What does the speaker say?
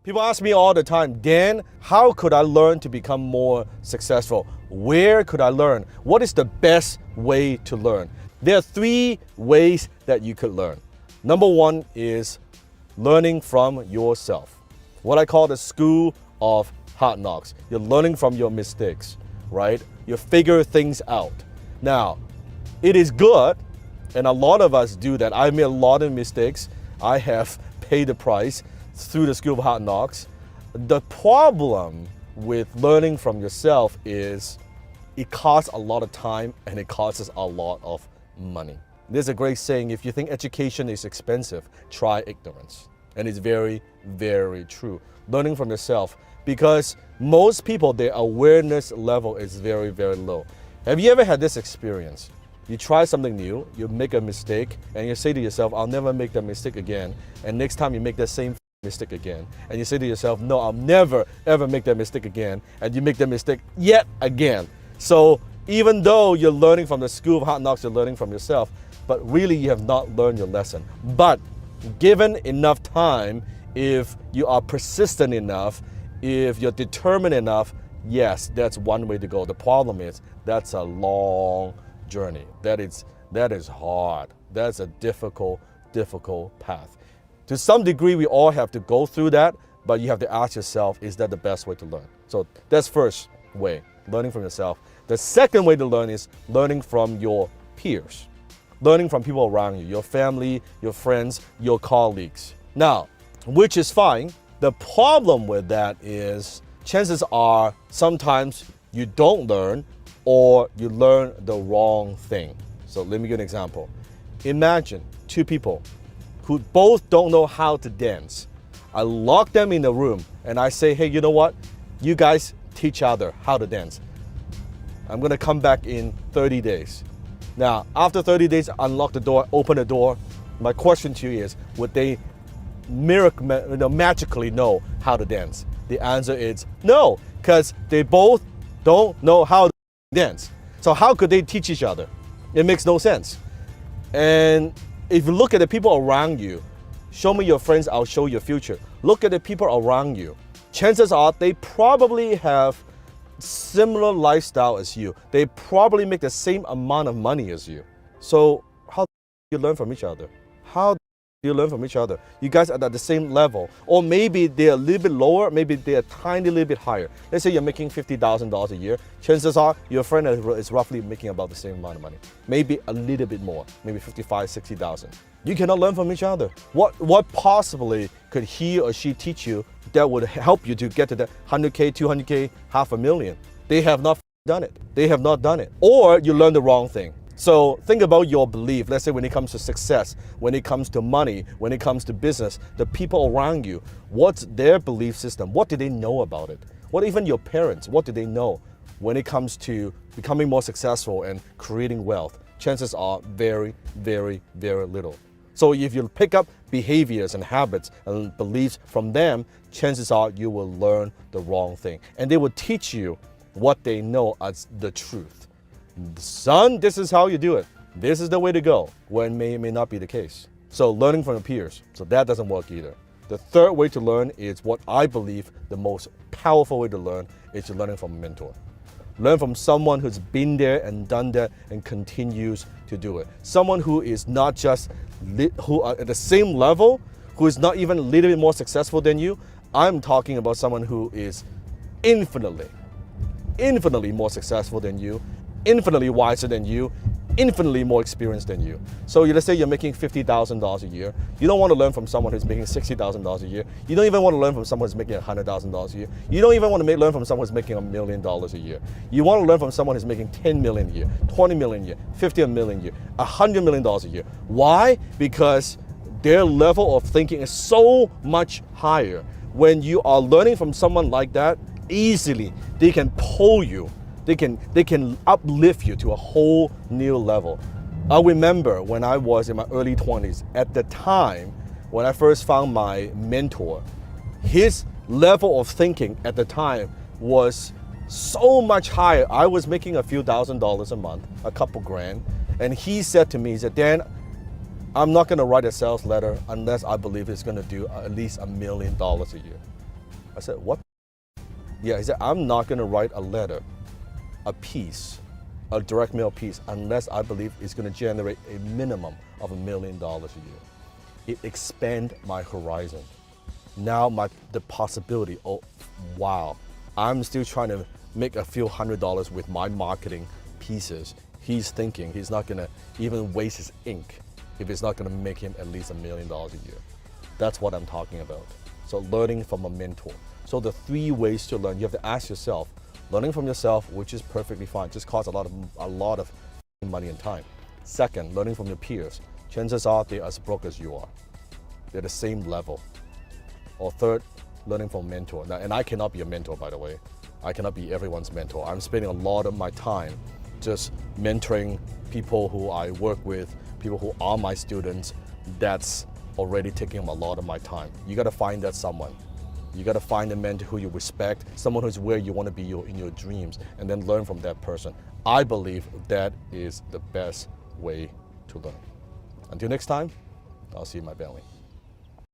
People ask me all the time, Dan, how could I learn to become more successful? Where could I learn? What is the best way to learn? There are 3 ways that you could learn. Number 1 is learning from yourself. What I call the school of hard knocks. You're learning from your mistakes, right? You figure things out. Now, it is good, and a lot of us do that. I made a lot of mistakes. I have paid the price through the school of hard knocks. The problem with learning from yourself is it costs a lot of time and it costs a lot of money. There's a great saying, if you think education is expensive, try ignorance. And it's very, very true. Learning from yourself, because most people, their awareness level is very, very low. Have you ever had this experience? You try something new, you make a mistake, and you say to yourself, I'll never make that mistake again. And next time you make that same mistake again. And you say to yourself, no, I'll never, ever make that mistake again. And you make that mistake yet again. So even though you're learning from the school of hard knocks, you're learning from yourself, but really you have not learned your lesson. But given enough time, if you are persistent enough, if you're determined enough, yes, that's one way to go. The problem is that's a long journey. That is hard. That's a difficult path. To some degree, we all have to go through that, but you have to ask yourself, is that the best way to learn? So that's first way, learning from yourself. The second way to learn is learning from your peers, learning from people around you, your family, your friends, your colleagues. Now, which is fine. The problem with that is chances are sometimes you don't learn or you learn the wrong thing. So let me give an example. Imagine 2 people who both don't know how to dance. I lock them in the room and I say, hey, you know what? You guys teach each other how to dance. I'm gonna come back in 30 days. Now, after 30 days, unlock the door, open the door. My question to you is, would they magically know how to dance? The answer is no, because they both don't know how to dance. So how could they teach each other? It makes no sense. And if you look at the people around you, show me your friends, I'll show you your future. Look at the people around you. Chances are they probably have similar lifestyle as you. They probably make the same amount of money as you. So how do you learn from each other? How do you learn from each other? You guys are at the same level, or maybe they're a little bit lower, maybe they're a tiny little bit higher. Let's say you're making $50,000 a year. Chances are your friend is roughly making about the same amount of money. Maybe a little bit more, maybe 55, 60,000. You cannot learn from each other. What possibly could he or she teach you that would help you to get to that 100K, 200K, $500,000? They have not done it. They have not done it. Or you learn the wrong thing. So think about your belief. Let's say when it comes to success, when it comes to money, when it comes to business, the people around you, what's their belief system? What do they know about it? What even your parents, what do they know when it comes to becoming more successful and creating wealth? Chances are very, very, very little. So if you pick up behaviors and habits and beliefs from them, chances are you will learn the wrong thing. And they will teach you what they know as the truth. Son, this is how you do it. This is the way to go, when it may not be the case. So learning from your peers, so that doesn't work either. The third way to learn is what I believe the most powerful way to learn is learning from a mentor. Learn from someone who's been there and done that and continues to do it. Someone who is not just who are at the same level, who is not even a little bit more successful than you. I'm talking about someone who is infinitely more successful than you, infinitely wiser than you, infinitely more experienced than you. So let's say you're making $50,000 a year. You don't want to learn from someone who's making $60,000 a year. You don't even want to learn from someone who's making $100,000 a year. You don't even want to learn from someone who's making $1 million a year. You want to learn from someone who's making $10 million a year, $20 million a year, $50 million a year, $100 million a year. Why? Because their level of thinking is so much higher. When you are learning from someone like that, easily they can pull you. They can uplift you to a whole new level. I remember when I was in my early 20s, at the time when I first found my mentor, his level of thinking at the time was so much higher. I was making a few $1,000s a month, a couple grand, and he said to me, he said, Dan, I'm not gonna write a sales letter unless I believe it's gonna do at least $1 million a year. I said, what? Yeah, he said, I'm not going to write a letter, a piece, a direct mail piece, unless I believe it's going to generate a minimum of $1 million a year. It expand my horizon. Now the possibility, oh, wow, I'm still trying to make a few $100s with my marketing pieces. He's thinking he's not gonna even waste his ink if it's not gonna make him at least $1 million a year. That's what I'm talking about. So learning from a mentor. So the 3 ways to learn, you have to ask yourself, learning from yourself, which is perfectly fine, just costs a lot of money and time. Second, learning from your peers. Chances are they're as broke as you are. They're the same level. Or third, learning from a mentor. Now, and I cannot be a mentor, by the way. I cannot be everyone's mentor. I'm spending a lot of my time just mentoring people who I work with, people who are my students. That's already taking up a lot of my time. You got to find that someone. You got to find a mentor who you respect, someone who's where you want to be in your dreams, and then learn from that person. I believe that is the best way to learn. Until next time, I'll see you in my belly.